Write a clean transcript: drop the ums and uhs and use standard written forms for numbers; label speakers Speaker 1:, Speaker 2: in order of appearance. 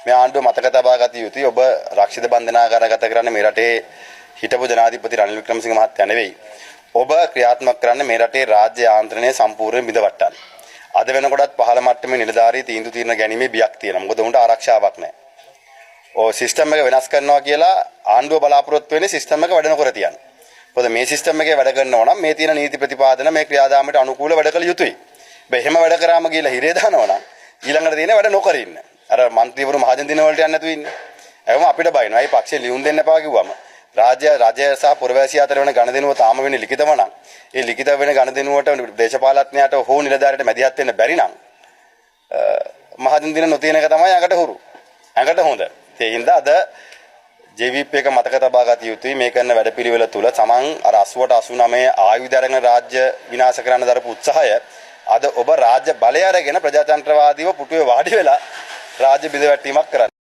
Speaker 1: මේ ආණ්ඩුව මතක තබා ගත යුතුයි. ඔබ රක්ෂිත බන්ධනාගාරගත කරන්නේ මේ රටේ හිටපු ජනාධිපති රනිල් වික්‍රමසිංහ මහත්තයා නෙවෙයි. ඔබ ක්‍රියාත්මක කරන්නේ මේ රටේ රාජ්‍ය යාන්ත්‍රණය සම්පූර්ණයෙන් බිඳවට්ටන්න. අද වෙනකොටත් පහළ මට්ටමේ නිලධාරී තීන්දුව తీරන ගැනීමේ බියක් තියෙනවා. මොකද උන්ට ආරක්ෂාවක් නැහැ. ඔය සිස්ටම් එක වෙනස් කරනවා කියලා ආණ්ඩුව බලාපොරොත්තු වෙන්නේ සිස්ටම් එක වැඩ නොකර තියන්න. මොකද මේ සිස්ටම් එකේ වැඩ කරනවා නම් මේ තියෙන නීති ප්‍රතිපාදන මේ ක්‍රියාදාමයට අනුකූල වැඩ කළ යුතුයි. එහෙම වැඩ කරාම කියලා හිරේ දානවා නම් ඊළඟට තියෙන වැඩ නොකර ඉන්න. අර മന്ത്രിවරු මහජන දින වලට යන්න නැතුව ඉන්න. එහෙනම් අපිට බයිනවා. මේ පක්ෂේ ලියුම් දෙන්න එපා කිව්වම රාජ්‍ය සහ පුරවැසිය අතර වෙන ගණදෙනුව තාම වෙන්නේ ලිඛිතව නම් ඒ ලිඛිත වෙන ගණදෙනුවට දේශපාලඥයාට හෝ නිලධාරියට මැදිහත් වෙන්න බැරි නම් මහජන දින නොතියන එක තමයි අඟට හුරු. අඟට හොඳ. ඒ හින්දා අද JVP එක මතක තබා ගත යුතුයි. මේ කරන වැඩපිළිවෙල තුල සමන් අර 80ට 89 ආයුධ අරගෙන රාජ්‍ය විනාශ කරන්න දරපු උත්සාහය අද ඔබ රාජ්‍ය බලය අරගෙන ප්‍රජාතන්ත්‍රවාදීව පුටුවේ වාඩි වෙලා රාජ්‍ය බිඳවැටීමක් කරන්නේ.